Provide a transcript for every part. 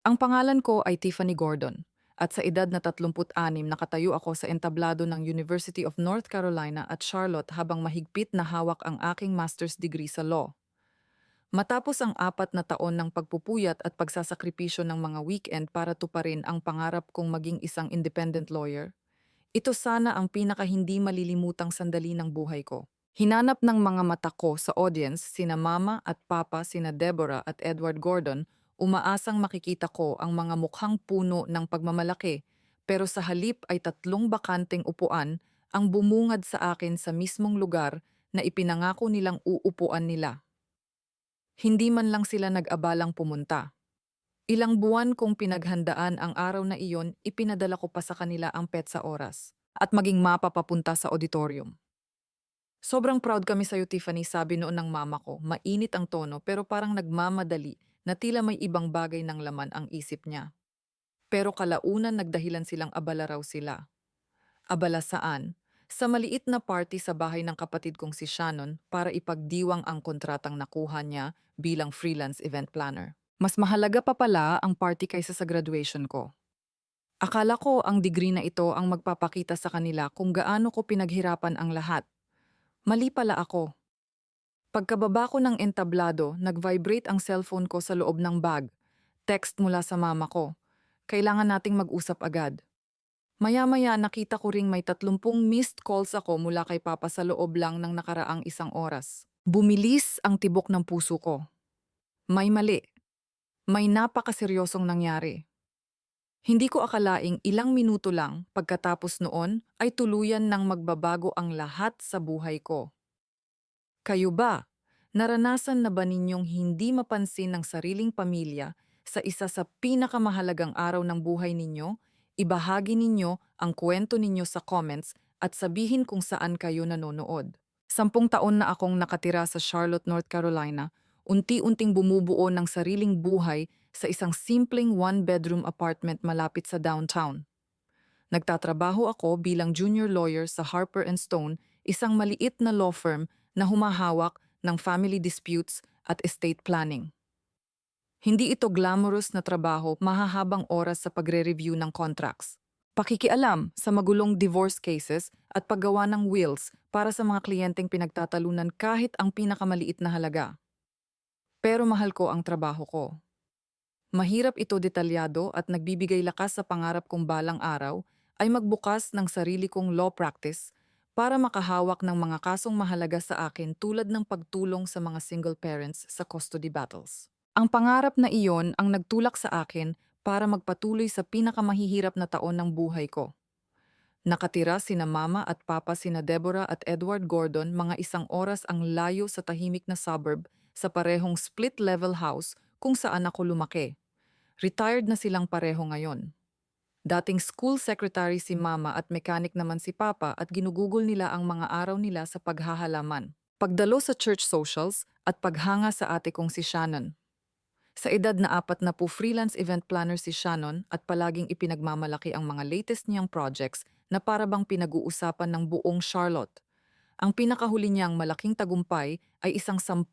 Ang pangalan ko ay Tiffany Gordon at sa edad na 36 nakatayo ako sa entablado ng University of North Carolina at Charlotte habang mahigpit na hawak ang aking master's degree sa law. Matapos ang 4 na taon ng pagpupuyat at pagsasakripisyo ng mga weekend para tuparin ang pangarap kong maging isang independent lawyer, ito sana ang pinaka hindi malilimutang sandali ng buhay ko. Hinanap ng mga mata ko sa audience sina Mama at Papa, sina Deborah at Edward Gordon, umaasang makikita ko ang mga mukhang puno ng pagmamalaki, pero sa halip ay 3 bakanteng upuan ang bumungad sa akin sa mismong lugar na ipinangako nilang uupuan nila. Hindi man lang sila nag-abalang pumunta. Ilang buwan kong pinaghandaan ang araw na iyon, ipinadala ko pa sa kanila ang petsa oras at maging mapa papunta sa auditorium. Sobrang proud kami sa'yo, Tiffany, sabi noon ng mama ko. Mainit ang tono pero parang nagmamadali na tila may ibang bagay ng laman ang isip niya. Pero kalaunan nagdahilan silang abala raw sila. Abala saan? Sa maliit na party sa bahay ng kapatid kong si Shannon para ipagdiwang ang kontratang nakuha niya bilang freelance event planner. Mas mahalaga pa pala ang party kaysa sa graduation ko. Akala ko ang degree na ito ang magpapakita sa kanila kung gaano ko pinaghirapan ang lahat. Mali pala ako. Pagkababa ko ng entablado, nag-vibrate ang cellphone ko sa loob ng bag. Text mula sa mama ko. Kailangan nating mag-usap agad. Maya-maya nakita ko ring may 30 missed calls ako mula kay Papa sa loob lang ng nakaraang 1 oras. Bumilis ang tibok ng puso ko. May mali. May napakaseryosong nangyari. Hindi ko akalaing ilang minuto lang pagkatapos noon ay tuluyan nang magbabago ang lahat sa buhay ko. Kayo ba? Naranasan na ba ninyong hindi mapansin ng sariling pamilya sa isa sa pinakamahalagang araw ng buhay ninyo? Ibahagi ninyo ang kwento ninyo sa comments at sabihin kung saan kayo nanonood. 10 taon na akong nakatira sa Charlotte, North Carolina, unti-unting bumubuo ng sariling buhay sa isang simpleng one-bedroom apartment malapit sa downtown. Nagtatrabaho ako bilang junior lawyer sa Harper and Stone, isang maliit na law firm na humahawak ng family disputes at estate planning. Hindi ito glamorous na trabaho, mahahabang oras sa pagre-review ng contracts. Pakikialam sa magulong divorce cases at paggawa ng wills para sa mga kliyenteng pinagtatalunan kahit ang pinakamaliit na halaga. Pero mahal ko ang trabaho ko. Mahirap ito detalyado at nagbibigay lakas sa pangarap kong balang araw ay magbukas ng sarili kong law practice para makahawak ng mga kasong mahalaga sa akin tulad ng pagtulong sa mga single parents sa custody battles. Ang pangarap na iyon ang nagtulak sa akin para magpatuloy sa pinakamahihirap na taon ng buhay ko. Nakatira sina Mama at Papa, sina Deborah at Edward Gordon, mga 1 oras ang layo sa tahimik na suburb sa parehong split-level house kung saan ako lumaki. Retired na silang pareho ngayon. Dating school secretary si Mama at mechanic naman si Papa at ginugugol nila ang mga araw nila sa paghahalaman, pagdalo sa church socials at paghanga sa ate kong si Shannon. Sa edad na 40, freelance event planner si Shannon at palaging ipinagmamalaki ang mga latest niyang projects na parabang pinag-uusapan ng buong Charlotte. Ang pinakahuli niyang malaking tagumpay ay isang $10,000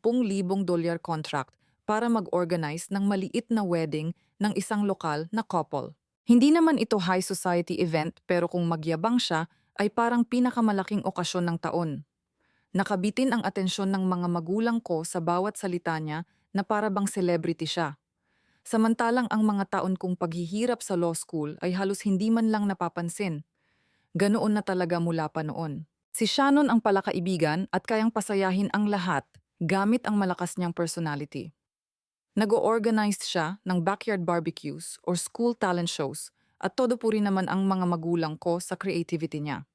contract para mag-organize ng maliit na wedding ng isang lokal na couple. Hindi naman ito high society event pero kung magyabang siya ay parang pinakamalaking okasyon ng taon. Nakabitin ang atensyon ng mga magulang ko sa bawat salita niya na parabang celebrity siya. Samantalang ang mga taon kong paghihirap sa law school ay halos hindi man lang napapansin. Ganoon na talaga mula pa noon. Si Shannon ang palakaibigan at kayang pasayahin ang lahat gamit ang malakas niyang personality. Nag-o-organize siya ng backyard barbecues or school talent shows at todo puri naman ang mga magulang ko sa creativity niya.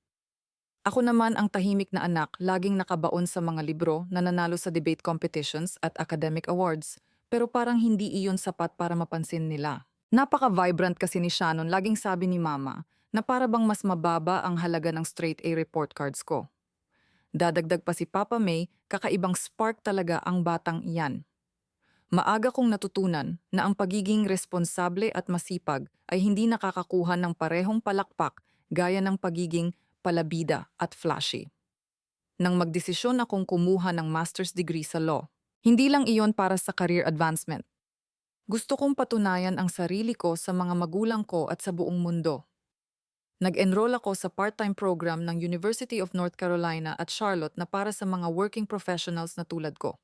Ako naman ang tahimik na anak, laging nakabaon sa mga libro, nananalo sa debate competitions at academic awards, pero parang hindi iyon sapat para mapansin nila. Napaka-vibrant kasi ni Shannon, laging sabi ni Mama na para bang mas mababa ang halaga ng straight A report cards ko. Dadagdag pa si Papa May, kakaibang spark talaga ang batang iyan. Maaga kong natutunan na ang pagiging responsable at masipag ay hindi nakakakuha ng parehong palakpak gaya ng pagiging palabida at flashy. Nang magdesisyon akong kumuha ng master's degree sa law, hindi lang iyon para sa career advancement. Gusto kong patunayan ang sarili ko sa mga magulang ko at sa buong mundo. Nag-enroll ako sa part-time program ng University of North Carolina at Charlotte na para sa mga working professionals na tulad ko.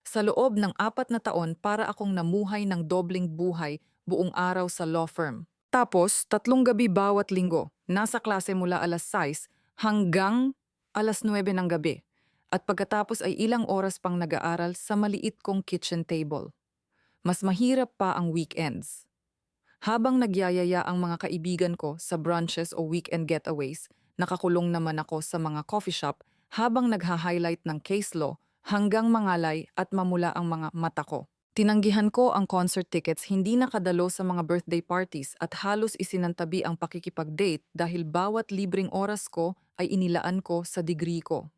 Sa loob ng 4 na taon para akong namuhay ng dobling buhay buong araw sa law firm. Tapos, 3 gabi bawat linggo, nasa klase mula alas 6 hanggang alas 9 ng gabi. At pagkatapos ay ilang oras pang nag-aaral sa maliit kong kitchen table. Mas mahirap pa ang weekends. Habang nagyayaya ang mga kaibigan ko sa brunches o weekend getaways, nakakulong naman ako sa mga coffee shop habang nagha-highlight ng case law hanggang mangalay at mamula ang mga mata ko. Tinanggihan ko ang concert tickets, hindi nakadalo sa mga birthday parties at halos isinantabi ang pakikipag-date dahil bawat libreng oras ko ay inilaan ko sa degree ko.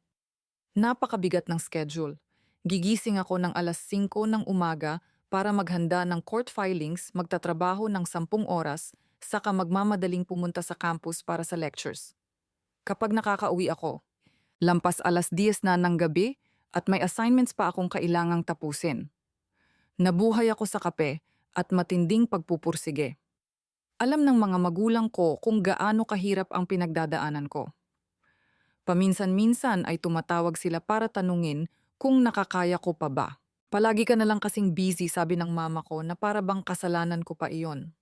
Napakabigat ng schedule. Gigising ako ng alas 5 ng umaga para maghanda ng court filings, magtatrabaho ng 10 oras, saka magmamadaling pumunta sa campus para sa lectures. Kapag nakakauwi ako, lampas alas 10 na ng gabi at may assignments pa akong kailangang tapusin. Nabuhay ako sa kape at matinding pagpupursige. Alam ng mga magulang ko kung gaano kahirap ang pinagdadaanan ko. Paminsan-minsan ay tumatawag sila para tanungin kung nakakaya ko pa ba. Palagi ka na lang kasing busy, sabi ng mama ko, na para bang kasalanan ko pa iyon.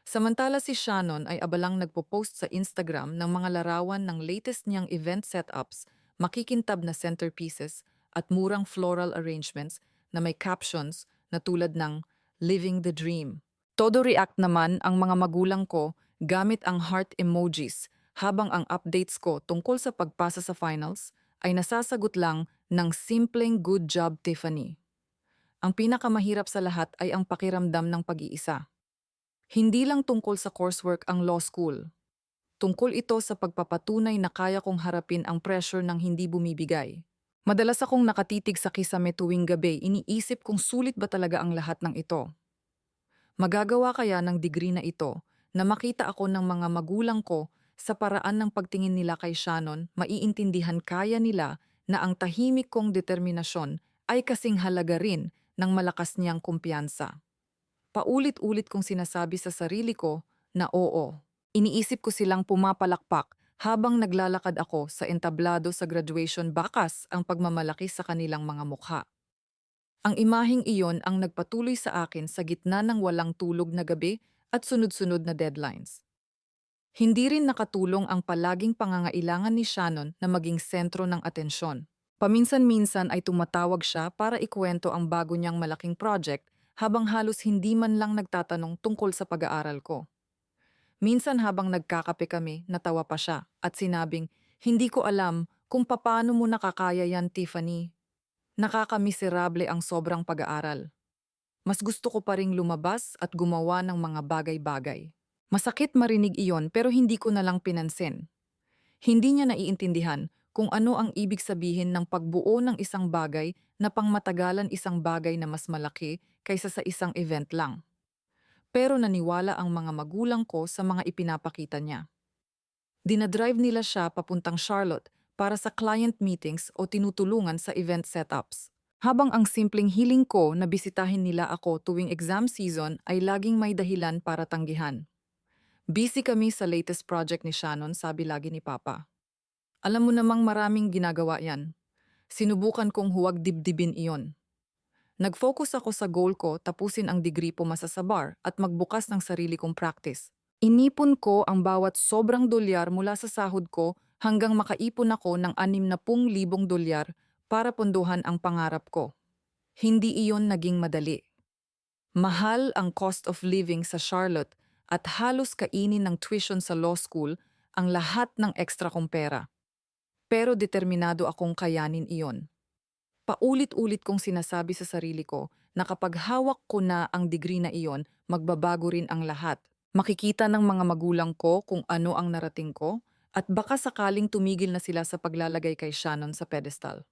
Samantala si Shannon ay abalang nagpo-post sa Instagram ng mga larawan ng latest niyang event setups, makikintab na centerpieces at murang floral arrangements na may captions na tulad ng "Living the Dream". Todo react naman ang mga magulang ko gamit ang heart emojis, habang ang updates ko tungkol sa pagpasa sa finals ay nasasagot lang ng simpleng "Good job, Tiffany". Ang pinakamahirap sa lahat ay ang pakiramdam ng pag-iisa. Hindi lang tungkol sa coursework ang law school. Tungkol ito sa pagpapatunay na kaya kong harapin ang pressure ng hindi bumibigay. Madalas akong nakatitig sa kisame tuwing gabi, iniisip kung sulit ba talaga ang lahat ng ito. Magagawa kaya ng degree na ito na makita ako ng mga magulang ko sa paraan ng pagtingin nila kay Shannon, maiintindihan kaya nila na ang tahimik kong determinasyon ay kasing halaga rin ng malakas niyang kumpiyansa. Paulit-ulit kong sinasabi sa sarili ko na oo. Iniisip ko silang pumapalakpak habang naglalakad ako sa entablado sa graduation, bakas ang pagmamalaki sa kanilang mga mukha. Ang imaheng iyon ang nagpatuloy sa akin sa gitna ng walang tulog na gabi at sunod-sunod na deadlines. Hindi rin nakatulong ang palaging pangangailangan ni Shannon na maging sentro ng atensyon. Paminsan-minsan ay tumatawag siya para ikwento ang bago niyang malaking project habang halos hindi man lang nagtatanong tungkol sa pag-aaral ko. Minsan habang nagkakape kami, natawa pa siya at sinabing, "Hindi ko alam kung papaano mo nakakaya yan, Tiffany. Nakakamiserable ang sobrang pag-aaral. Mas gusto ko pa ring lumabas at gumawa ng mga bagay-bagay." Masakit marinig iyon pero hindi ko na lang pinansin. Hindi niya naiintindihan kung ano ang ibig sabihin ng pagbuo ng isang bagay na pangmatagalan, isang bagay na mas malaki kaysa sa isang event lang. Pero naniwala ang mga magulang ko sa mga ipinapakita niya. Dinadrive nila siya papuntang Charlotte para sa client meetings o tinutulungan sa event setups. Habang ang simpleng hiling ko na bisitahin nila ako tuwing exam season ay laging may dahilan para tanggihan. "Busy kami sa latest project ni Shannon," sabi lagi ni Papa. "Alam mo namang maraming ginagawa yan." Sinubukan kong huwag dibdibin iyon. Nag-focus ako sa goal ko, tapusin ang degree, pumasa sa bar at magbukas ng sarili kong practice. Inipon ko ang bawat sobrang dolyar mula sa sahod ko hanggang makaipon ako ng 60,000 dolyar para punduhan ang pangarap ko. Hindi iyon naging madali. Mahal ang cost of living sa Charlotte at halos kainin ng tuition sa law school ang lahat ng extra kong pera. Pero determinado akong kayanin iyon. Paulit-ulit kong sinasabi sa sarili ko na kapag hawak ko na ang degree na iyon, magbabago rin ang lahat. Makikita ng mga magulang ko kung ano ang narating ko at baka sakaling tumigil na sila sa paglalagay kay Shannon sa pedestal.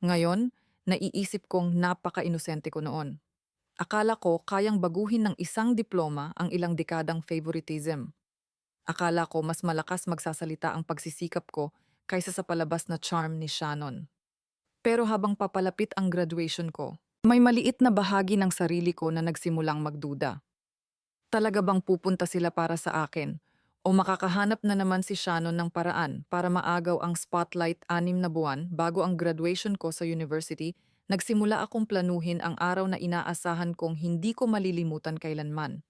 Ngayon, naiisip kong napaka-inosente ko noon. Akala ko kayang baguhin ng isang diploma ang ilang dekadang favoritism. Akala ko mas malakas magsasalita ang pagsisikap ko kaysa sa palabas na charm ni Shannon. Pero habang papalapit ang graduation ko, May maliit na bahagi ng sarili ko na nagsimulang magduda. Talaga bang pupunta sila para sa akin? O makakahanap na naman si Shannon ng paraan para maagaw ang spotlight 6 na buwan bago ang graduation ko sa university, nagsimula akong planuhin ang araw na inaasahan kong hindi ko malilimutan kailanman.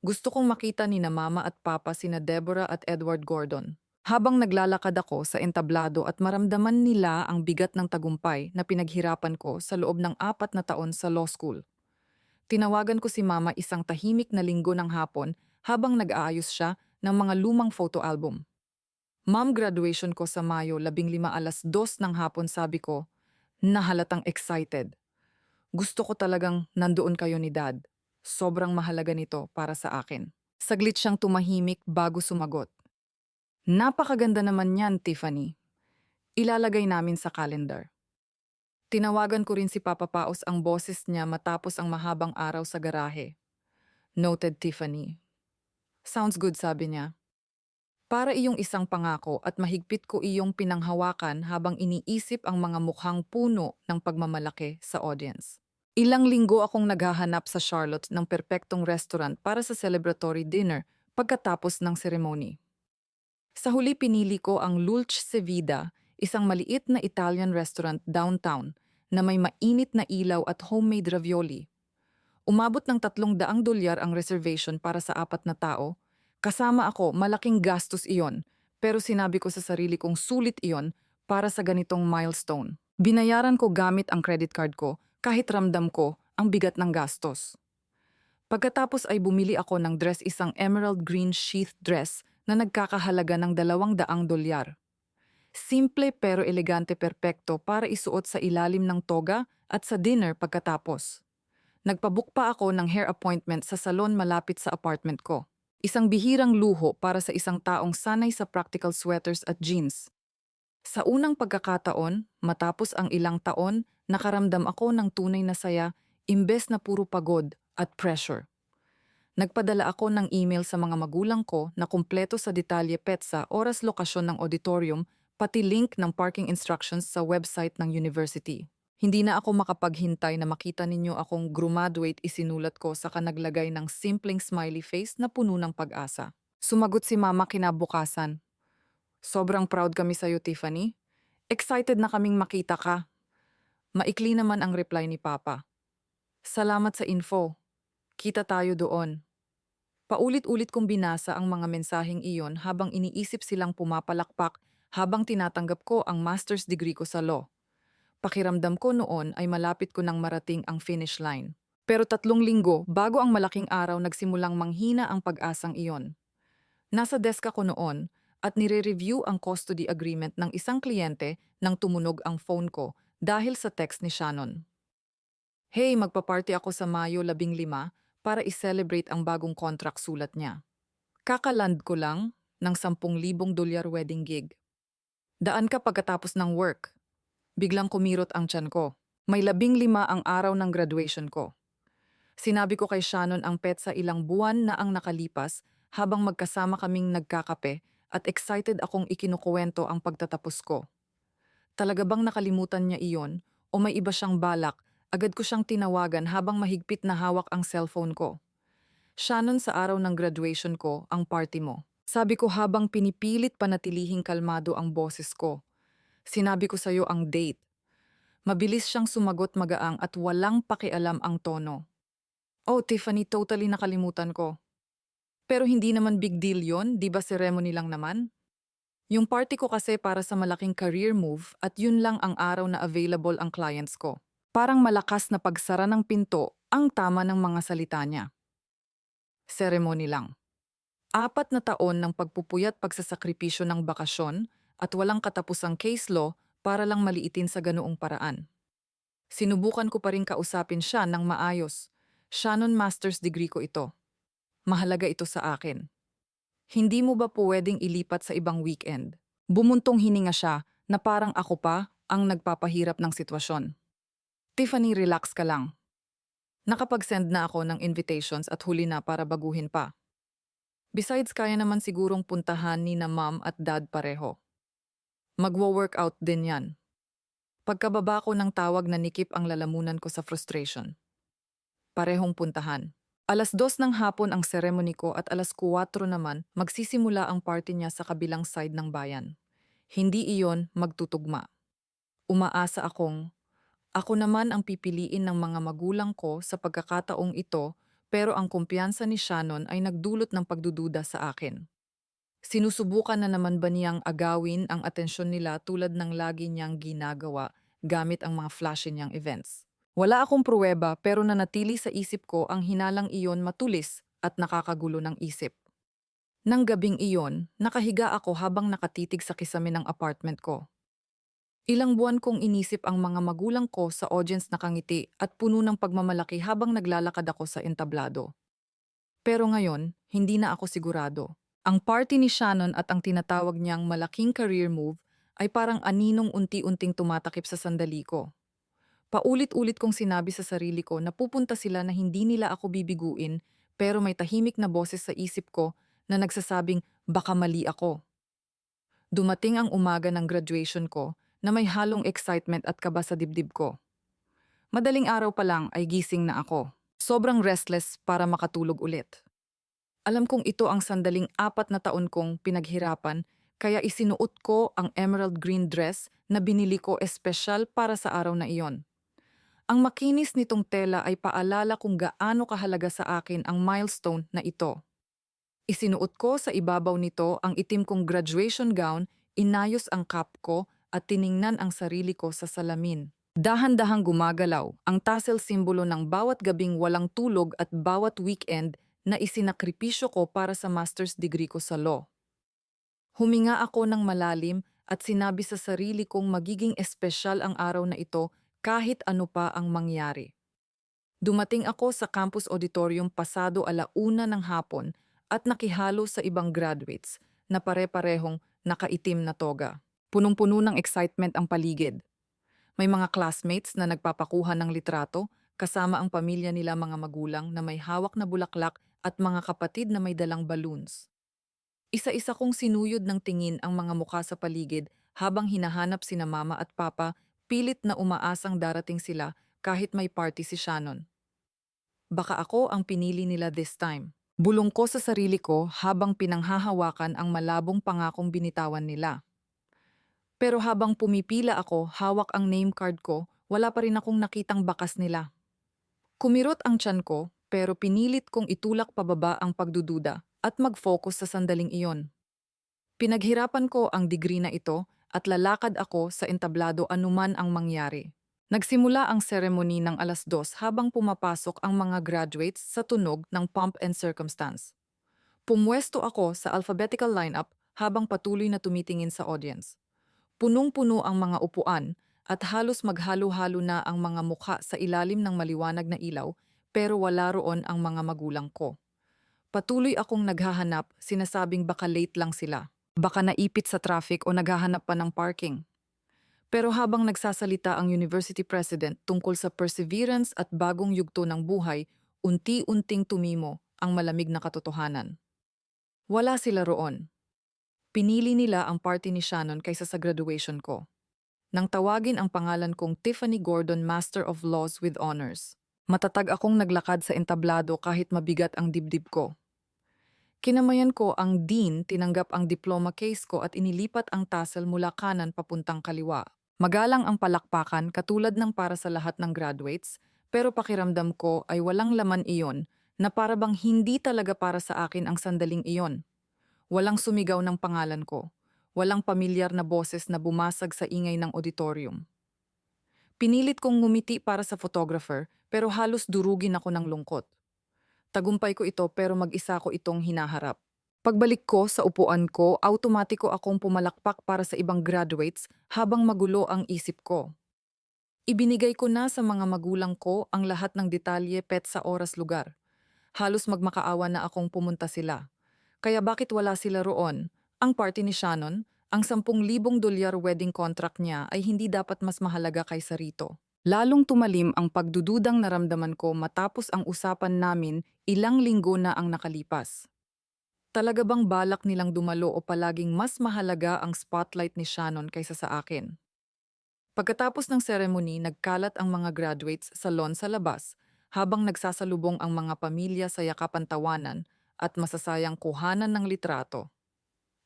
Gusto kong makita ni na Mama at Papa sina Deborah at Edward Gordon. Habang naglalakad ako sa entablado at maramdaman nila ang bigat ng tagumpay na pinaghirapan ko sa loob ng 4 na taon sa law school. Tinawagan ko si Mama isang tahimik na linggo ng hapon habang nag-aayos siya ng mga lumang photo album. Mom, graduation ko sa Mayo 15 2:00 ng hapon, sabi ko, na halatang excited. Gusto ko talagang nandoon kayo ni Dad. Sobrang mahalaga nito para sa akin. Saglit siyang tumahimik bago sumagot. Napakaganda naman yan, Tiffany. Ilalagay namin sa calendar. Tinawagan ko rin si Papa Paos, ang boses niya matapos ang mahabang araw sa garahe. Noted, Tiffany. Sounds good, sabi niya. Para iyong isang pangako at mahigpit ko iyong pinanghawakan habang iniisip ang mga mukhang puno ng pagmamalaki sa audience. Ilang linggo akong naghahanap sa Charlotte ng perpektong restaurant para sa celebratory dinner pagkatapos ng seremony. Sa huli pinili ko ang Lulce Sevida, isang maliit na Italian restaurant downtown na may mainit na ilaw at homemade ravioli. Umabot ng $300 ang reservation para sa 4 na tao. Kasama ako, malaking gastos iyon, pero sinabi ko sa sarili kong sulit iyon para sa ganitong milestone. Binayaran ko gamit ang credit card ko kahit ramdam ko ang bigat ng gastos. Pagkatapos ay bumili ako ng dress, isang emerald green sheath dress na nagkakahalaga ng $200. Simple pero elegante, perpekto para isuot sa ilalim ng toga at sa dinner pagkatapos. Nagpabook pa ako ng hair appointment sa salon malapit sa apartment ko. Isang bihirang luho para sa isang taong sanay sa practical sweaters at jeans. Sa unang pagkakataon, matapos ang ilang taon, nakaramdam ako ng tunay na saya imbes na puro pagod at pressure. Nagpadala ako ng email sa mga magulang ko na kumpleto sa detalye, petsa, oras, lokasyon ng auditorium, pati link ng parking instructions sa website ng university. Hindi na ako makapaghintay na makita ninyo akong graduate, isinulat ko sa kanaglagay ng simpleng smiley face na puno ng pag-asa. Sumagot si Mama kinabukasan. Sobrang proud kami sa'yo, Tiffany. Excited na kaming makita ka. Maikli naman ang reply ni Papa. Salamat sa info. Kita tayo doon. Paulit-ulit kong binasa ang mga mensaheng iyon habang iniisip silang pumapalakpak habang tinatanggap ko ang master's degree ko sa law. Pakiramdam ko noon ay malapit ko nang marating ang finish line. Pero 3 linggo bago ang malaking araw, nagsimulang manghina ang pag-asang iyon. Nasa desk ako noon at nire-review ang custody agreement ng isang kliyente nang tumunog ang phone ko dahil sa text ni Shannon. Hey, magpa-party ako sa Mayo 15 para i-celebrate ang bagong contract, sulat niya. Kakaland ko lang ng $10,000 wedding gig. Daan ka pagkatapos ng work. Biglang kumirot ang tiyan ko. May 15 ang araw ng graduation ko. Sinabi ko kay Shannon ang petsa, ilang buwan na ang nakalipas habang magkasama kaming nagkakape at excited akong ikinukuwento ang pagtatapos ko. Talaga bang nakalimutan niya iyon o may iba siyang balak? Agad ko siyang tinawagan habang mahigpit na hawak ang cellphone ko. Shannon, sa araw ng graduation ko, ang party mo. Sabi ko habang pinipilit panatilihing kalmado ang boses ko. Sinabi ko sa'yo ang date. Mabilis siyang sumagot, magaang at walang pakialam ang tono. Oh, Tiffany, totally nakalimutan ko. Pero hindi naman big deal yon, di ba ceremony lang naman? Yung party ko kasi para sa malaking career move at yun lang ang araw na available ang clients ko. Parang malakas na pagsara ng pinto ang tama ng mga salita niya. Ceremony lang. 4 na taon ng pagpupuyat, pagsasakripisyo ng bakasyon at walang katapusang case law para lang maliitin sa ganoong paraan. Sinubukan ko pa rin kausapin siya ng maayos. Shannon, master's degree ko ito. Mahalaga ito sa akin. Hindi mo ba pwedeng ilipat sa ibang weekend? Bumuntong hininga siya na parang ako pa ang nagpapahirap ng sitwasyon. Tiffany, relax ka lang. Nakapag-send na ako ng invitations at huli na para baguhin pa. Besides, kaya naman sigurong puntahan ni na Mom at Dad pareho. Magwo-workout din yan. Pagkababa ko ng tawag na nikip ang lalamunan ko sa frustration. Parehong puntahan. 2:00 ng hapon ang seremony ko at 4:00 naman magsisimula ang party niya sa kabilang side ng bayan. Hindi iyon magtutugma. Umaasa ako naman ang pipiliin ng mga magulang ko sa pagkakataong ito, pero ang kumpiyansa ni Shannon ay nagdulot ng pagdududa sa akin. Sinusubukan na naman ba niyang agawin ang atensyon nila tulad ng lagi niyang ginagawa gamit ang mga flashy niyang events? Wala akong pruweba pero nanatili sa isip ko ang hinalang iyon matulis at nakakagulo ng isip. Nang gabing iyon, nakahiga ako habang nakatitig sa kisame ng apartment ko. Ilang buwan kong inisip ang mga magulang ko sa audience nakangiti at puno ng pagmamalaki habang naglalakad ako sa entablado. Pero ngayon, hindi na ako sigurado. Ang party ni Shannon at ang tinatawag niyang malaking career move ay parang aninong unti-unting tumatakip sa sandali ko. Paulit-ulit kong sinabi sa sarili ko na pupunta sila na hindi nila ako bibiguin, pero may tahimik na boses sa isip ko na nagsasabing baka mali ako. Dumating ang umaga ng graduation ko na may halong excitement at kaba sa dibdib ko. Madaling araw pa lang ay gising na ako. Sobrang restless para makatulog ulit. Alam kong ito ang sandaling 4 na taon kong pinaghirapan, kaya isinuot ko ang emerald green dress na binili ko espesyal para sa araw na iyon. Ang makinis nitong tela ay paalala kung gaano kahalaga sa akin ang milestone na ito. Isinuot ko sa ibabaw nito ang itim kong graduation gown, inayos ang cap ko at tiningnan ang sarili ko sa salamin. Dahan-dahang gumagalaw ang tassel simbolo ng bawat gabing walang tulog at bawat weekend na isinakripisyo ko para sa master's degree ko sa law. Huminga ako ng malalim at sinabi sa sarili kong magiging espesyal ang araw na ito kahit ano pa ang mangyari. Dumating ako sa campus auditorium pasado 1:00 ng hapon at nakihalo sa ibang graduates na pare-parehong nakaitim na toga. Punong-puno ng excitement ang paligid. May mga classmates na nagpapakuha ng litrato kasama ang pamilya nila mga magulang na may hawak na bulaklak at mga kapatid na may dalang balloons. Isa-isa kong sinuyod ng tingin ang mga mukha sa paligid habang hinahanap sina mama at papa, pilit na umaasang darating sila kahit may party si Shannon. Baka ako ang pinili nila this time. Bulong ko sa sarili ko habang pinanghahawakan ang malabong pangakong binitawan nila. Pero habang pumipila ako, hawak ang name card ko, wala pa rin akong nakitang bakas nila. Kumirot ang tiyan ko, pero pinilit kong itulak pababa ang pagdududa at mag-focus sa sandaling iyon. Pinaghirapan ko ang degree na ito at lalakad ako sa entablado anuman ang mangyari. Nagsimula ang ceremony ng 2:00 habang pumapasok ang mga graduates sa tunog ng pomp and circumstance. Pumwesto ako sa alphabetical lineup habang patuloy na tumitingin sa audience. Punong-puno ang mga upuan at halos maghalo-halo na ang mga mukha sa ilalim ng maliwanag na ilaw, pero wala roon ang mga magulang ko. Patuloy akong naghahanap, sinasabing baka late lang sila. Baka naipit sa traffic o naghahanap pa ng parking. Pero habang nagsasalita ang university president tungkol sa perseverance at bagong yugto ng buhay, unti-unting tumimo ang malamig na katotohanan. Wala sila roon. Pinili nila ang party ni Shannon kaysa sa graduation ko. Nang tawagin ang pangalan kong Tiffany Gordon, Master of Laws with Honors. Matatag akong naglakad sa entablado kahit mabigat ang dibdib ko. Kinamayan ko ang dean, tinanggap ang diploma case ko at inilipat ang tassel mula kanan papuntang kaliwa. Magalang ang palakpakan katulad ng para sa lahat ng graduates, pero pakiramdam ko ay walang laman iyon na para bang hindi talaga para sa akin ang sandaling iyon. Walang sumigaw ng pangalan ko. Walang pamilyar na boses na bumasag sa ingay ng auditorium. Pinilit kong ngumiti para sa photographer pero halos durugin ako ng lungkot. Tagumpay ko ito pero mag-isa ko itong hinaharap. Pagbalik ko sa upuan ko, automatiko akong pumalakpak para sa ibang graduates habang magulo ang isip ko. Ibinigay ko na sa mga magulang ko ang lahat ng detalye pet sa oras lugar. Halos magmakaawa na akong pumunta sila. Kaya bakit wala sila roon? Ang party ni Shannon, ang $10,000 wedding contract niya ay hindi dapat mas mahalaga kaysa rito. Lalong tumalim ang pagdududang naramdaman ko matapos ang usapan namin ilang linggo na ang nakalipas. Talaga bang balak nilang dumalo o palaging mas mahalaga ang spotlight ni Shannon kaysa sa akin? Pagkatapos ng ceremony, nagkalat ang mga graduates sa lawn sa labas habang nagsasalubong ang mga pamilya sa yakapan tawanan at masasayang kuhanan ng litrato.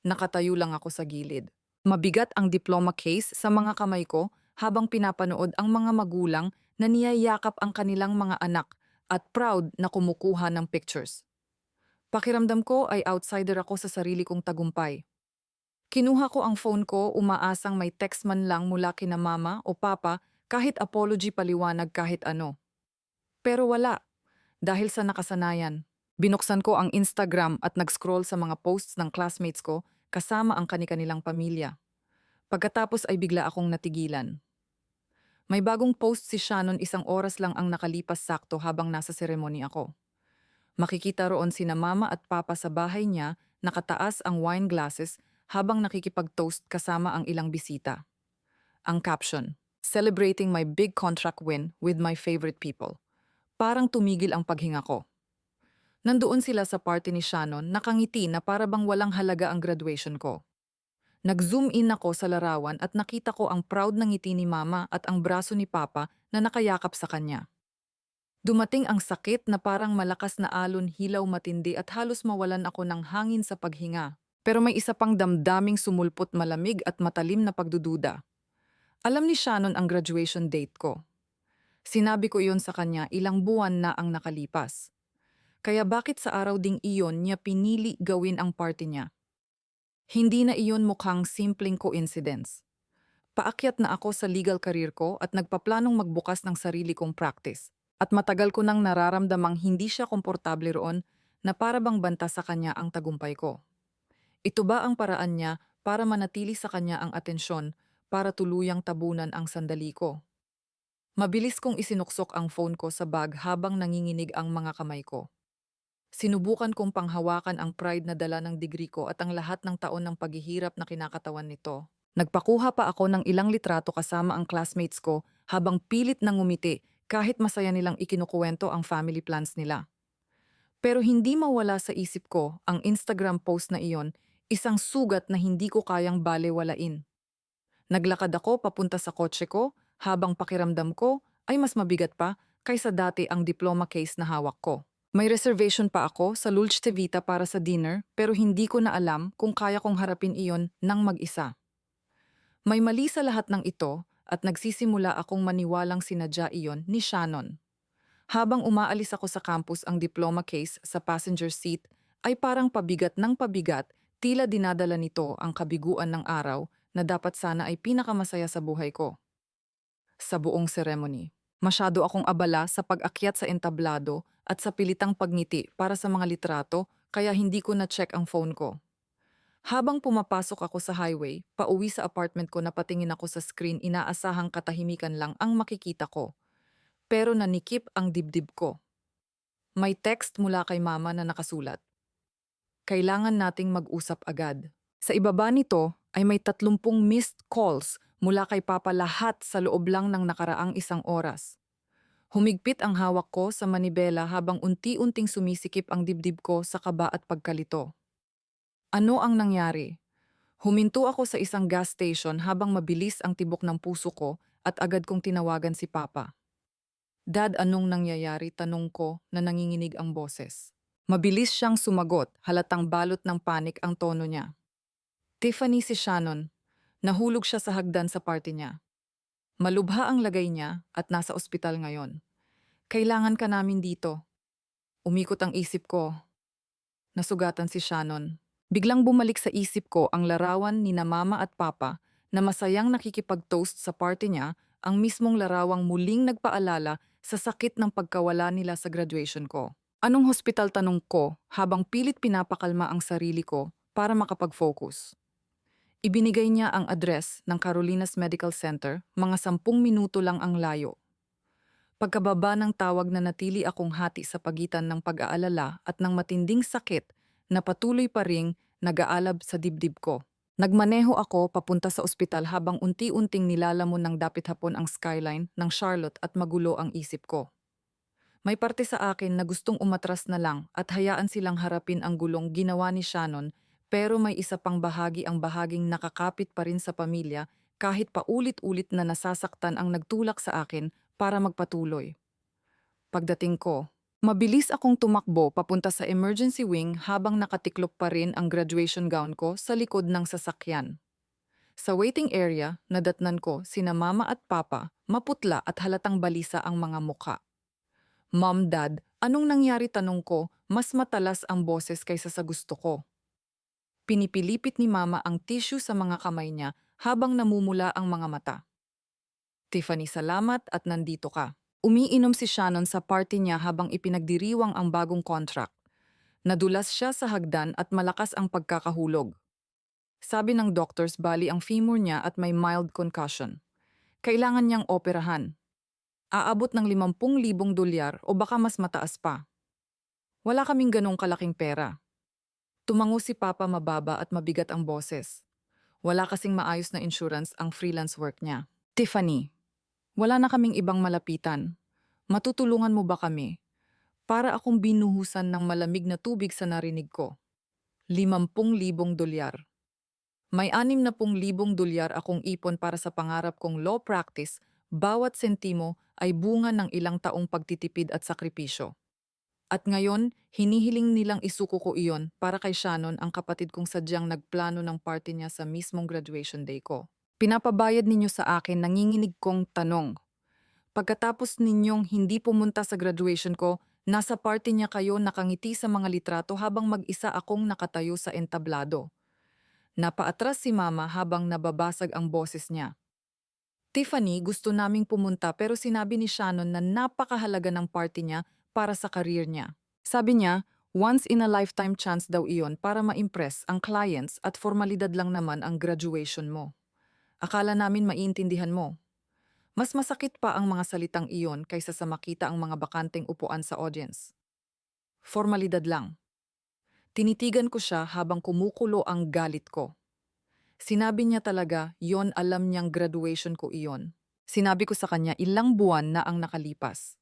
Nakatayo lang ako sa gilid. Mabigat ang diploma case sa mga kamay ko habang pinapanood ang mga magulang na niyayakap ang kanilang mga anak at proud na kumukuha ng pictures. Pakiramdam ko ay outsider ako sa sarili kong tagumpay. Kinuha ko ang phone ko, umaasang may text man lang mula kina mama o papa, kahit apology, paliwanag, kahit ano. Pero wala, dahil sa nakasanayan. Binuksan ko ang Instagram at nag-scroll sa mga posts ng classmates ko kasama ang kani-kanilang pamilya. Pagkatapos ay bigla akong natigilan. May bagong post si Shannon, 1 oras lang ang nakalipas sakto habang nasa seremony ako. Makikita roon sina mama at papa sa bahay niya, nakataas ang wine glasses habang nakikipag-toast kasama ang ilang bisita. Ang caption, "Celebrating my big contract win with my favorite people." Parang tumigil ang paghinga ko. Nandoon sila sa party ni Shannon, nakangiti na para bang walang halaga ang graduation ko. Nag-zoom in ako sa larawan at nakita ko ang proud na ngiti ni mama at ang braso ni papa na nakayakap sa kanya. Dumating ang sakit na parang malakas na alon, hilaw, matindi at halos mawalan ako ng hangin sa paghinga. Pero may isa pang damdaming sumulpot, malamig at matalim na pagdududa. Alam ni Shannon ang graduation date ko. Sinabi ko iyon sa kanya ilang buwan na ang nakalipas. Kaya bakit sa araw ding iyon niya pinili gawin ang party niya? Hindi na iyon mukhang simpleng coincidence. Paakyat na ako sa legal career ko at nagpaplanong magbukas ng sarili kong practice. At matagal ko nang nararamdamang hindi siya komportable roon, na para bang banta sa kanya ang tagumpay ko. Ito ba ang paraan niya para manatili sa kanya ang atensyon, para tuluyang tabunan ang sandali ko? Mabilis kong isinuksok ang phone ko sa bag habang nanginginig ang mga kamay ko. Sinubukan kong panghawakan ang pride na dala ng degree ko at ang lahat ng taon ng paghihirap na kinakatawan nito. Nagpakuha pa ako ng ilang litrato kasama ang classmates ko habang pilit nang ngumiti kahit masaya nilang ikinukuwento ang family plans nila. Pero hindi mawala sa isip ko ang Instagram post na iyon, isang sugat na hindi ko kayang balewalain. Naglakad ako papunta sa kotse ko habang pakiramdam ko ay mas mabigat pa kaysa dati ang diploma case na hawak ko. May reservation pa ako sa Dolce Vita para sa dinner, pero hindi ko na alam kung kaya kong harapin iyon ng mag-isa. May mali sa lahat ng ito at nagsisimula akong maniwalang sinadya iyon ni Shannon. Habang umaalis ako sa campus, ang diploma case sa passenger seat ay parang pabigat ng pabigat, tila dinadala nito ang kabiguan ng araw na dapat sana ay pinakamasaya sa buhay ko. Sa buong ceremony, masyado akong abala sa pag-akyat sa entablado at sa pilitang pagngiti para sa mga litrato, kaya hindi ko na-check ang phone ko. Habang pumapasok ako sa highway, pauwi sa apartment ko, napatingin ako sa screen, inaasahang katahimikan lang ang makikita ko. Pero nanikip ang dibdib ko. May text mula kay mama na nakasulat, "Kailangan nating mag-usap agad." Sa ibaba nito ay may 30 missed calls mula kay papa, lahat sa loob lang ng nakaraang 1 oras. Humigpit ang hawak ko sa manibela habang unti-unting sumisikip ang dibdib ko sa kaba at pagkalito. Ano ang nangyari? Huminto ako sa isang gas station habang mabilis ang tibok ng puso ko at agad kong tinawagan si papa. "Dad, anong nangyayari?" tanong ko na nanginginig ang boses. Mabilis siyang sumagot, halatang balot ng panik ang tono niya. "Tiffany, si Shannon. Nahulog siya sa hagdan sa party niya. Malubha ang lagay niya at nasa ospital ngayon. Kailangan ka namin dito." Umikot ang isip ko. Nasugatan si Shannon. Biglang bumalik sa isip ko ang larawan ni na mama at papa na masayang nakikipag-toast sa party niya, ang mismong larawang muling nagpaalala sa sakit ng pagkawala nila sa graduation ko. "Anong hospital?" tanong ko habang pilit pinapakalma ang sarili ko para makapag-focus. Ibinigay niya ang address ng Carolinas Medical Center, mga 10 minuto lang ang layo. Pagkababa ng tawag, na natili akong hati sa pagitan ng pag-aalala at ng matinding sakit na patuloy pa ring nag-aalab sa dibdib ko. Nagmaneho ako papunta sa ospital habang unti-unting nilalamon ng dapit hapon ang skyline ng Charlotte at magulo ang isip ko. May parte sa akin na gustong umatras na lang at hayaan silang harapin ang gulong ginawa ni Shannon, pero may isa pang bahagi, ang bahaging nakakapit pa rin sa pamilya, kahit paulit-ulit na nasasaktan ang nagtulak sa akin para magpatuloy. Pagdating ko, mabilis akong tumakbo papunta sa emergency wing habang nakatiklop pa rin ang graduation gown ko sa likod ng sasakyan. Sa waiting area, nadatnan ko sina mama at papa, maputla at halatang balisa ang mga muka. Mom, Dad, anong nangyari tanong ko, mas matalas ang boses kaysa sa gusto ko. Pinipilipit ni mama ang tissue sa mga kamay niya habang namumula ang mga mata. Tiffany, salamat at nandito ka. Umiinom si Shannon sa party niya habang ipinagdiriwang ang bagong contract. Nadulas siya sa hagdan at malakas ang pagkakahulog. Sabi ng doctors bali ang femur niya at may mild concussion. Kailangan niyang operahan. Aabot ng 50,000 dolyar o baka mas mataas pa. Wala kaming ganong kalaking pera. Tumango si Papa mababa at mabigat ang boses. Wala kasing maayos na insurance ang freelance work niya. Tiffany, wala na kaming ibang malapitan. Matutulungan mo ba kami? Para akong binuhusan ng malamig na tubig sa narinig ko. 50,000 dolyar. May 60,000 dolyar akong ipon para sa pangarap kong law practice, bawat sentimo ay bunga ng ilang taong pagtitipid at sakripisyo. At ngayon, hinihiling nilang isuko ko iyon para kay Shannon ang kapatid kong sadyang nagplano ng party niya sa mismong graduation day ko. Pinapabayad ninyo sa akin nanginginig kong tanong. Pagkatapos ninyong hindi pumunta sa graduation ko, nasa party niya kayo nakangiti sa mga litrato habang mag-isa akong nakatayo sa entablado. Napaatras si Mama habang nababasag ang boses niya. Tiffany, gusto naming pumunta pero sinabi ni Shannon na napakahalaga ng party niya para sa career niya. Sabi niya, once in a lifetime chance daw iyon para ma-impress ang clients at formalidad lang naman ang graduation mo. Akala namin maiintindihan mo. Mas masakit pa ang mga salitang iyon kaysa sa makita ang mga bakanteng upuan sa audience. Formalidad lang. Tinitigan ko siya habang kumukulo ang galit ko. Sinabi niya talaga, yon alam niyang graduation ko iyon. Sinabi ko sa kanya ilang buwan na ang nakalipas.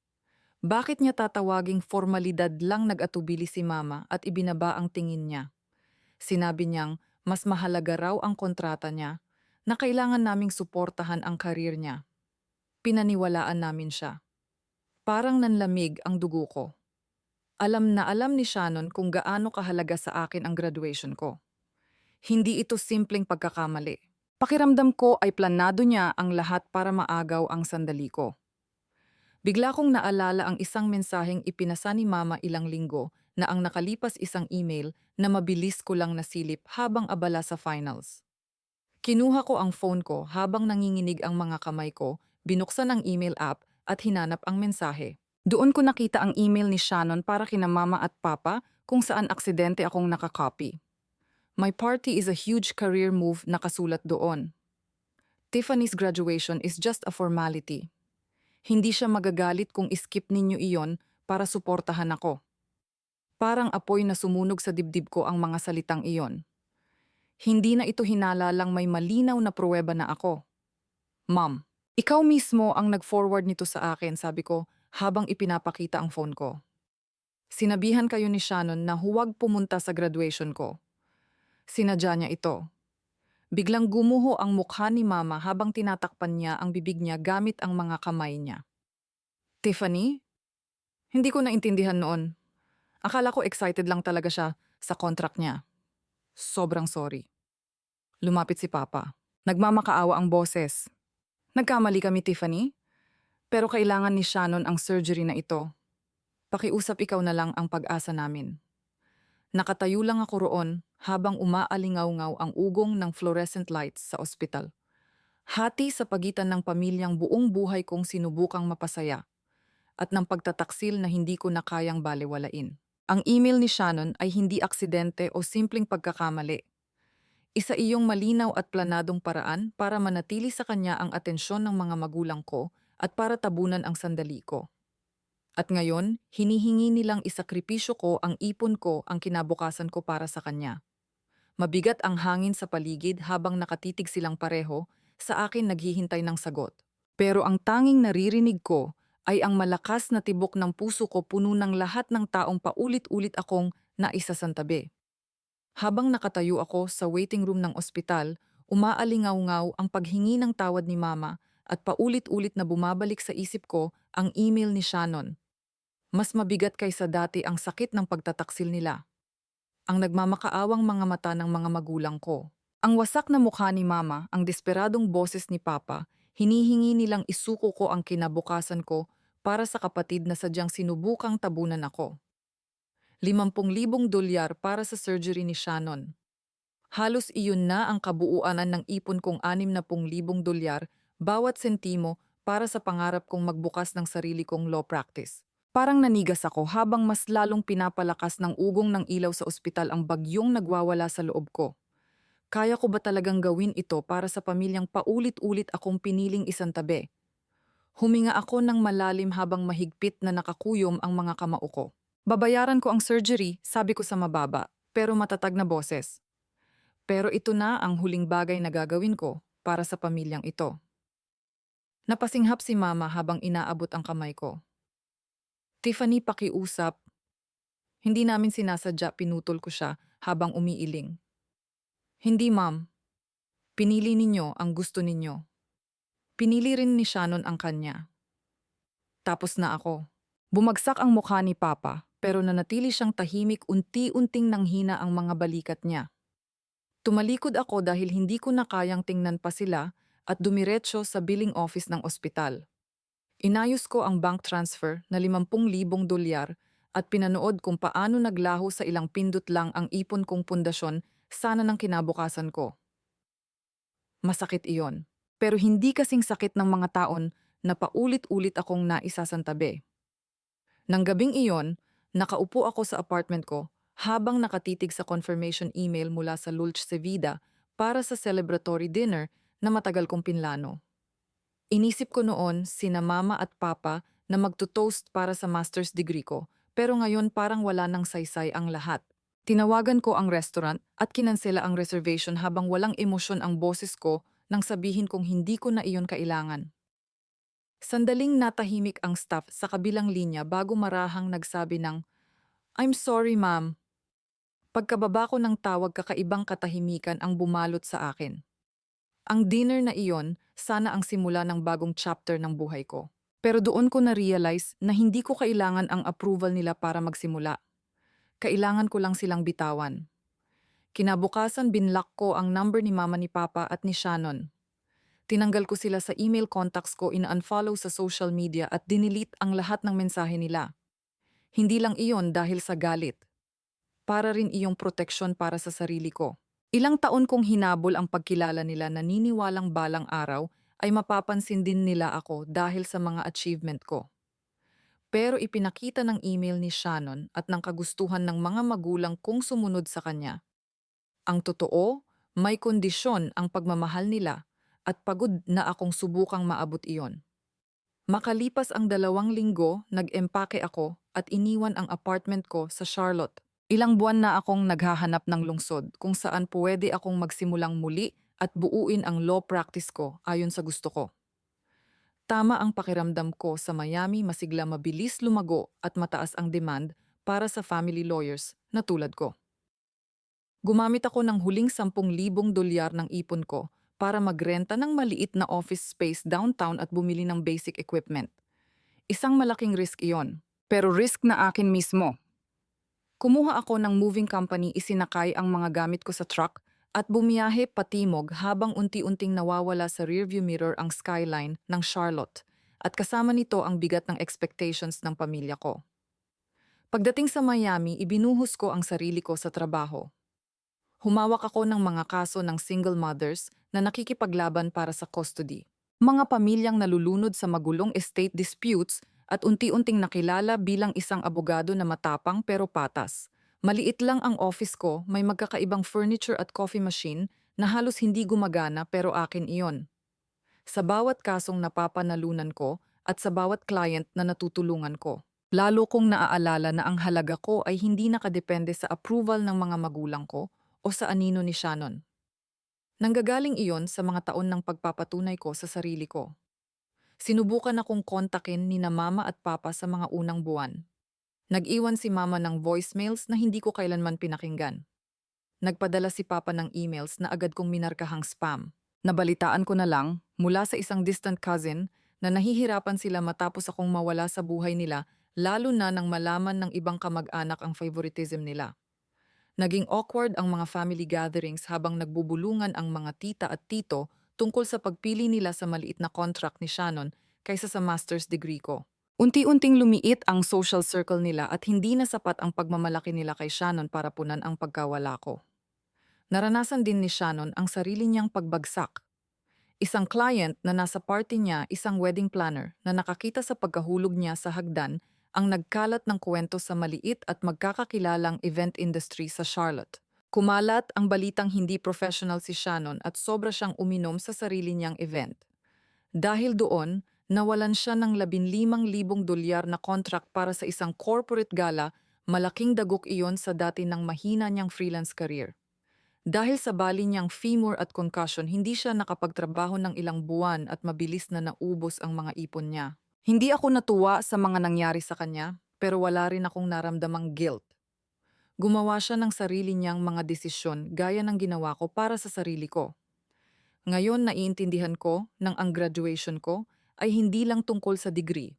Bakit niya tatawaging formalidad lang nag-atubili si Mama at ibinaba ang tingin niya? Sinabi niyang mas mahalaga raw ang kontrata niya na kailangan naming suportahan ang karir niya. Pinaniwalaan namin siya. Parang nanlamig ang dugo ko. Alam na alam ni Shannon kung gaano kahalaga sa akin ang graduation ko. Hindi ito simpleng pagkakamali. Pakiramdam ko ay planado niya ang lahat para maagaw ang sandali ko. Bigla kong naalala ang isang mensaheng ipinasa ni Mama ilang linggo na ang nakalipas isang email na mabilis ko lang nasilip habang abala sa finals. Kinuha ko ang phone ko habang nanginginig ang mga kamay ko, binuksan ang email app at hinanap ang mensahe. Doon ko nakita ang email ni Shannon para kina Mama at Papa kung saan aksidente akong nakakopy. My party is a huge career move nakasulat doon. Tiffany's graduation is just a formality. Hindi siya magagalit kung iskip ninyo iyon para suportahan ako. Parang apoy na sumunog sa dibdib ko ang mga salitang iyon. Hindi na ito hinalalang may malinaw na pruweba na ako. Mom, ikaw mismo ang nag-forward nito sa akin, sabi ko habang ipinapakita ang phone ko. Sinabihan kayo ni Shannon na huwag pumunta sa graduation ko. Sinadya niya ito. Biglang gumuho ang mukha ni Mama habang tinatakpan niya ang bibig niya gamit ang mga kamay niya. Tiffany? Hindi ko naintindihan noon. Akala ko excited lang talaga siya sa contract niya. Sobrang sorry. Lumapit si Papa. Nagmamakaawa ang boses. Nagkamali kami, Tiffany. Pero kailangan ni Shannon ang surgery na ito. Pakiusap ikaw na lang ang pag-asa namin. Nakatayo lang ako roon habang umaalingaw-ngaw ang ugong ng fluorescent lights sa ospital. Hati sa pagitan ng pamilyang buong buhay kong sinubukang mapasaya at ng pagtataksil na hindi ko na kayang balewalain. Ang email ni Shannon ay hindi aksidente o simpleng pagkakamali. Isa iyong malinaw at planadong paraan para manatili sa kanya ang atensyon ng mga magulang ko at para tabunan ang sandali ko. At ngayon, hinihingi nilang isakripisyo ko ang ipon ko ang kinabukasan ko para sa kanya. Mabigat ang hangin sa paligid habang nakatitig silang pareho, sa akin naghihintay ng sagot. Pero ang tanging naririnig ko ay ang malakas na tibok ng puso ko puno ng lahat ng taong paulit-ulit akong naisasantabi. Habang nakatayo ako sa waiting room ng ospital, Umaalingaw-ngaw ang paghingi ng tawad ni Mama at paulit-ulit na bumabalik sa isip ko ang email ni Shannon. Mas mabigat kaysa dati ang sakit ng pagtataksil nila. Ang nagmamakaawang mga mata ng mga magulang ko. Ang wasak na mukha ni Mama, ang desperadong boses ni Papa, hinihingi nilang isuko ko ang kinabukasan ko para sa kapatid na sadyang sinubukang tabunan ako. 50,000 dolyar para sa surgery ni Shannon. Halos iyon na ang kabuuanan ng ipon kong 60,000 dolyar bawat sentimo para sa pangarap kong magbukas ng sarili kong law practice. Parang nanigas ako habang mas lalong pinapalakas ng ugong ng ilaw sa ospital ang bagyong nagwawala sa loob ko. Kaya ko ba talagang gawin ito para sa pamilyang paulit-ulit akong piniling isantabi? Huminga ako ng malalim habang mahigpit na nakakuyom ang mga kamao ko. Babayaran ko ang surgery, sabi ko sa mababa, pero matatag na boses. Pero ito na ang huling bagay na gagawin ko para sa pamilyang ito. Napasinghap si Mama habang inaabot ang kamay ko. Tiffany, pakiusap. Hindi namin sinasadya, pinutol ko siya habang umiiling. Hindi, Ma'am. Pinili ninyo ang gusto ninyo. Pinili rin ni Shannon ang kanya. Tapos na ako. Bumagsak ang mukha ni Papa, pero nanatili siyang tahimik, unti-unting nanghina ang mga balikat niya. Tumalikod ako dahil hindi ko na kayang tingnan pa sila at dumiretso sa billing office ng ospital. Inayos ko ang bank transfer na 50,000 dolyar at pinanood kung paano naglaho sa ilang pindot lang ang ipon kong pundasyon sana ng kinabukasan ko. Masakit iyon, pero hindi kasing sakit ng mga taon na paulit-ulit akong naisasantabi. Nang gabing iyon, nakaupo ako sa apartment ko habang nakatitig sa confirmation email mula sa Dulce Vida para sa celebratory dinner na matagal kong pinlano. Inisip ko noon sina Mama at Papa na magtutoast para sa master's degree ko, pero ngayon parang wala nang saysay ang lahat. Tinawagan ko ang restaurant at kinansela ang reservation habang walang emosyon ang boses ko nang sabihin kong hindi ko na iyon kailangan. Sandaling natahimik ang staff sa kabilang linya bago marahang nagsabi ng, "I'm sorry, ma'am." Pagkababa ko ng tawag, kakaibang katahimikan ang bumalot sa akin. Ang dinner na iyon, sana ang simula ng bagong chapter ng buhay ko. Pero doon ko na-realize na hindi ko kailangan ang approval nila para magsimula. Kailangan ko lang silang bitawan. Kinabukasan binlock ko ang number ni Mama, ni Papa at ni Shannon. Tinanggal ko sila sa email contacts ko, ina-unfollow sa social media at dinilit ang lahat ng mensahe nila. Hindi lang iyon dahil sa galit. Para rin iyong proteksyon para sa sarili ko. Ilang taon kong hinabol ang pagkilala nila, naniniwalang balang araw ay mapapansin din nila ako dahil sa mga achievement ko. Pero ipinakita ng email ni Shannon at ng kagustuhan ng mga magulang kong sumunod sa kanya. Ang totoo, may kondisyon ang pagmamahal nila at pagod na akong subukang maabot iyon. Makalipas ang 2 linggo, nag-empake ako at iniwan ang apartment ko sa Charlotte. Ilang buwan na akong naghahanap ng lungsod kung saan pwede akong magsimulang muli at buuin ang law practice ko ayon sa gusto ko. Tama ang pakiramdam ko sa Miami, masigla, mabilis lumago at mataas ang demand para sa family lawyers na tulad ko. Gumamit ako ng huling 10,000 dolyar ng ipon ko para magrenta ng maliit na office space downtown at bumili ng basic equipment. Isang malaking risk iyon, pero risk na akin mismo. Kumuha ako ng moving company, isinakay ang mga gamit ko sa truck at bumiyahe patimog habang unti-unting nawawala sa rearview mirror ang skyline ng Charlotte at kasama nito ang bigat ng expectations ng pamilya ko. Pagdating sa Miami, ibinuhos ko ang sarili ko sa trabaho. Humawak ako ng mga kaso ng single mothers na nakikipaglaban para sa custody. Mga pamilyang nalulunod sa magulong estate disputes at unti-unting nakilala bilang isang abogado na matapang pero patas. Maliit lang ang office ko, may magkakaibang furniture at coffee machine na halos hindi gumagana pero akin iyon. Sa bawat kasong napapanalunan ko at sa bawat client na natutulungan ko, lalo kong naaalala na ang halaga ko ay hindi nakadepende sa approval ng mga magulang ko o sa anino ni Shannon. Nanggagaling iyon sa mga taon ng pagpapatunay ko sa sarili ko. Sinubukan akong kontakin ni na Mama at Papa sa mga unang buwan. Nag-iwan si Mama ng voicemails na hindi ko kailanman pinakinggan. Nagpadala si Papa ng emails na agad kong minarkahang spam. Nabalitaan ko na lang mula sa isang distant cousin na nahihirapan sila matapos akong mawala sa buhay nila, lalo na nang malaman ng ibang kamag-anak ang favoritism nila. Naging awkward ang mga family gatherings habang nagbubulungan ang mga tita at tito tungkol sa pagpili nila sa maliit na contract ni Shannon kaysa sa master's degree ko. Unti-unting lumiit ang social circle nila at hindi na sapat ang pagmamalaki nila kay Shannon para punan ang pagkawala ko. Naranasan din ni Shannon ang sarili niyang pagbagsak. Isang client na nasa party niya, isang wedding planner na nakakita sa pagkahulog niya sa hagdan ang nagkalat ng kwento sa maliit at magkakakilalang event industry sa Charlotte. Kumalat ang balitang hindi professional si Shannon at sobra siyang uminom sa sarili niyang event. Dahil doon, nawalan siya ng $15,000 na contract para sa isang corporate gala, malaking dagok iyon sa dati ng mahina niyang freelance career. Dahil sa bali niyang femur at concussion, hindi siya nakapagtrabaho ng ilang buwan at mabilis na naubos ang mga ipon niya. Hindi ako natuwa sa mga nangyari sa kanya, pero wala rin akong naramdamang guilt. Gumawa siya ng sarili niyang mga desisyon gaya ng ginawa ko para sa sarili ko. Ngayon naiintindihan ko nang ang graduation ko ay hindi lang tungkol sa degree.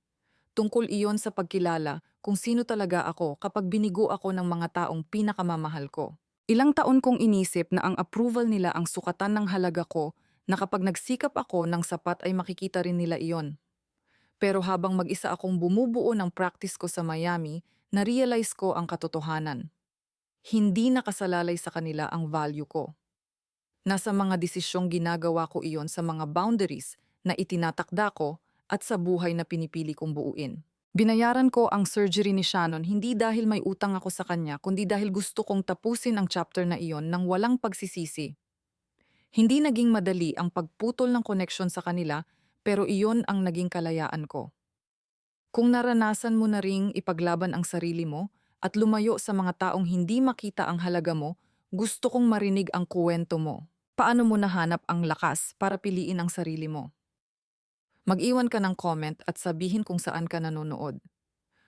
Tungkol iyon sa pagkilala kung sino talaga ako kapag binigo ako ng mga taong pinakamamahal ko. Ilang taon kong inisip na ang approval nila ang sukatan ng halaga ko na kapag nagsikap ako ng sapat ay makikita rin nila iyon. Pero habang mag-isa akong bumubuo ng practice ko sa Miami, na-realize ko ang katotohanan. Hindi nakasalalay sa kanila ang value ko. Nasa mga desisyong ginagawa ko iyon sa mga boundaries na itinatakda ko at sa buhay na pinipili kong buuin. Binayaran ko ang surgery ni Shannon hindi dahil may utang ako sa kanya, kundi dahil gusto kong tapusin ang chapter na iyon ng walang pagsisisi. Hindi naging madali ang pagputol ng connection sa kanila, pero iyon ang naging kalayaan ko. Kung naranasan mo na ring ipaglaban ang sarili mo at lumayo sa mga taong hindi makita ang halaga mo, gusto kong marinig ang kuwento mo. Paano mo nahanap ang lakas para piliin ang sarili mo? Mag-iwan ka ng comment at sabihin kung saan ka nanonood.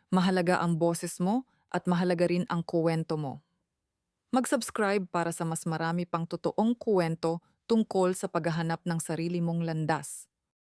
Mahalaga ang boses mo at mahalaga rin ang kuwento mo. Mag-subscribe para sa mas marami pang totoong kuwento tungkol sa paghahanap ng sarili mong landas.